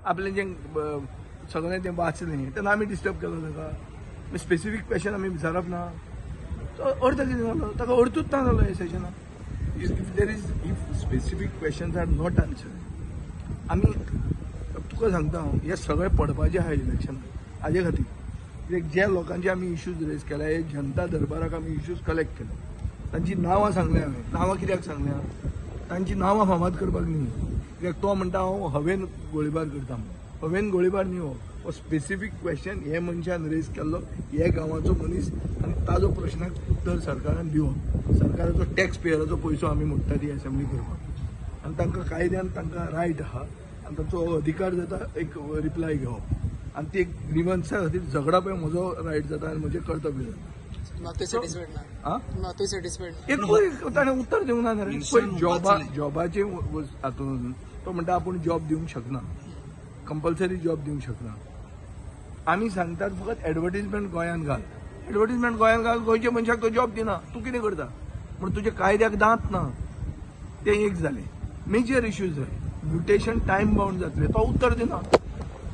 आपलें जे सगळें तें वाचलें तेन्ना आमी डिस्टर्ब केलो ताका स्पेसिफीक क्वेश्चन आमी विचारप ना अर्थ कितें जालो ताका अर्थूच ना जालो हे सेशनाक if specific questions are not answered आमी तुका सांगता हांव हे सगळे पडपाचें आहा इलेक्शनाक हाजे खातीर कित्याक ज्या लोकांचे आमी इश्यूज रेज केल्या हे जनता दरबाराक आमी इश्यूज कलेक्ट केले तांची नांवां सांगले हांवें नांवां कित्याक सांगल्या तांची नांवां फामाद करपाक न्ही कित्याक तो म्हणटा हांव हवेन गोळीबार करता म्हणून हवेन गोळीबार न्ही हो स्पेसिफीक क्वेश्चन हे मनशान रेज केल्लो हे गांवाचो मनीस आनी ताजो प्रश्नाक उत्तर सरकारान दिवप सरकाराचो टॅक्स पेयराचो पयसो आमी मोडटा ती असेंब्ली करपाक आनी तांकां कायद्यान तांकां रायट आहा आनी तांचो अधिकार जाता एक रिप्लाय घेवप आनी ती एक ग्रीवन्सा खातीर झगडा पळय म्हजो रायट जाता आनी म्हजें कर्तव्य जाता ताणें उत्तर दिवंक ना रे जॉबाचे हातून तो म्हणटा आपूण जॉब दिवंक शकना कंपल्सरी जॉब दिवंक शकना आमी सांगतात फकत एडवर्टिजमेंट गोंयांत घाल एडवर्टिजमेंट गोंयांत घाल गोंयच्या मनशाक तो जॉब दिना तूं कितें करता म्हण तुजे कायद्याक दांत ना तें एक जालें मेजर इश्यूज जाय म्युटेशन टायम बाउंड जातले तो उत्तर दिना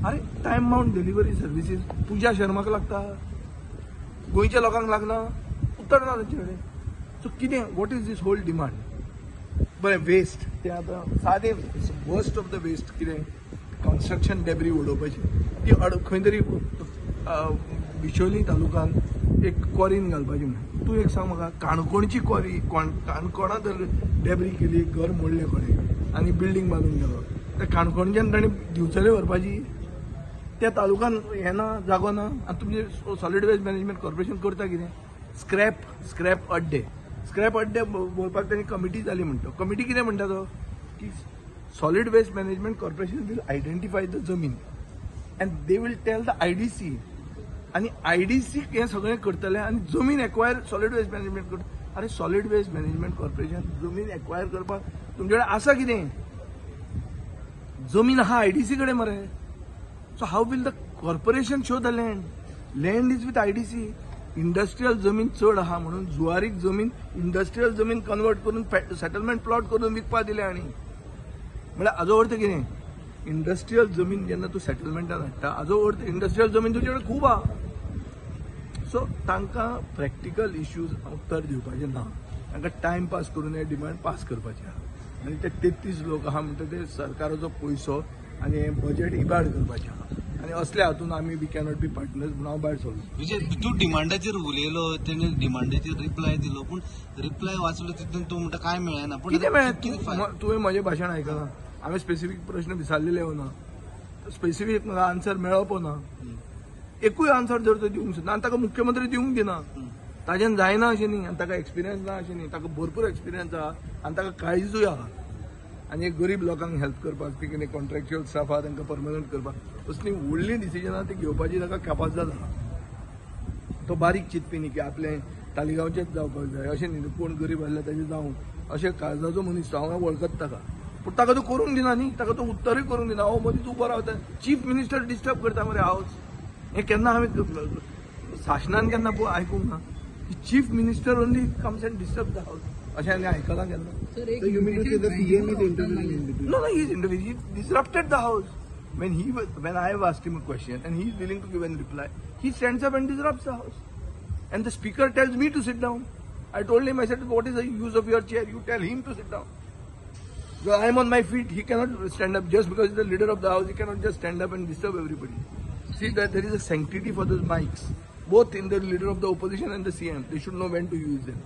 अरे टायम बाउंड डिलिव्हरी सर्विसीस पूजा शर्माक लागता गोंयच्या लोकांक लागना उत्तर ना तांचे कडेन सो कितें what is this whole demand बरें वेस्ट तें आतां सादें वर्स्ट ऑफ द वेस्ट कितें कन्स्ट्रक्शन डेब्री उडोवपाची ती खंय तरी बिचोली तालुक्यान एक क्वॉरीन घालपाची म्हणून तूं एक सांग म्हाका काणकोणची क्वॉरी काणकोणा तर डेब्री केली घर मोडलें कोणें आनी बिल्डींग बांदून गेलो त्या काणकोणच्यान ताणें दिवचले व्हरपाची त्या तालुक्यान हें ना जागो ना आनी तुमचे सॉलिड वेस्ट मॅनेजमेंट कॉर्पोरेशन करता कितें स्क्रॅप अड्डे बोलपाक तांणी कमिटी जाली म्हणटा कमिटी कितें म्हणटा तो की solid waste management corporation will identify the जमीन and they will tell the IDC आनी आयडीसी हें सगळें करतलें आनी जमीन एक्वायर सॉलिड वेस्ट मॅनेजमेंट करता अरे सॉलिड वेस्ट मॅनेजमेंट कॉर्पोरेशन जमीन एक्वायर करपाक तुमचे कडेन आसा कितें जमीन आहा आयडीसी कडेन मरे so how will the corporation show the land is with IDC industrial जमीन चड आहा म्हणून जुवारीक जमीन इंडस्ट्रियल जमीन कन्वर्ट करून सेटलमेंट प्लॉट करून विकपा दिले आनी म्हळ्यार हाजो अर्थ कितें इंडस्ट्रियल जमीन जेन्ना तूं सेटलमेंटान हाडटा हाजो अर्थ इंडस्ट्रियल जमीन तुजे कडेन खूब आहा सो तांकां प्रॅक्टिकल इश्यूज उत्तर दिवपाचें ना तांकां टायम पास करून हे डिमांड पास करपाचें आहा आनी ते 33 लोक आहा म्हणटा ते सरकाराचो पयसो आनी बजेट इबाड करपाचें आहा आनी असल्या हातून आमी वी कॅनॉट बी पार्टनर्स म्हणून हांव भायर सरलो विजय तूं डिमांडाचेर उलयलो तेणे डिमांडाचेर रिप्लाय दिलो पूण रिप्लाय वाचलो तितून तूं म्हणटा काय मेळना पूण कितें मेळ्ळें तुवें म्हजें भाशण आयकलां हांवें स्पेसिफीक प्रश्न विचारलेले हो ना स्पेसिफीक म्हाका आन्सर मेळप ना एकूय आन्सर जर तो दिवंक सोदना आनी ताका मुख्यमंत्री दिवंक दिना ताजेन जायना अशें न्ही आनी ताका एक्सपिरियन्स ना अशें न्ही ताका भरपूर एक्सपिरियन्स आहा आनी ताका काळजूय आहा आनी एक गरीब लोकांक हेल्प करपाक ती कितें कॉन्ट्रॅक्च्युअल स्टाफ आहा तांकां परमनंट करपाक असली व्हडली डिसिजनां ती घेवपाची ताका कॅपासिटी आहा तो बारीक चिंतपी न्ही की आपलें तालिगांवचेच जावपाक जाय अशें न्ही कोण गरीब आसले ताजें जावं अशें काळजाचो मनीस हांव वळखता ताका पूण ताका तो करूंक दिना न्ही ताका तो उत्तरूय करूंक दिना हांव मदींच उबो रावता चीफ मिनिस्टर डिस्टर्ब करता मरे हावस हें केन्ना हांवें शासनान केन्ना आयकूंक ना chief minister only comes end disturb the हावस अशें हांवें आयकलां केन्ना No, he's interviewed. He disrupted the house. When I have asked him a question and he is willing to give a reply, he stands up and disrupts the house. And the speaker tells me to sit down. I told him, I said, what is the use of your chair? You tell him to sit down. So I am on my feet. He cannot stand up just because he's the leader of the house. He cannot just stand up and disturb everybody. See that there is a sanctity for those mics, both in the leader of the opposition and the CM. They should know when to use them.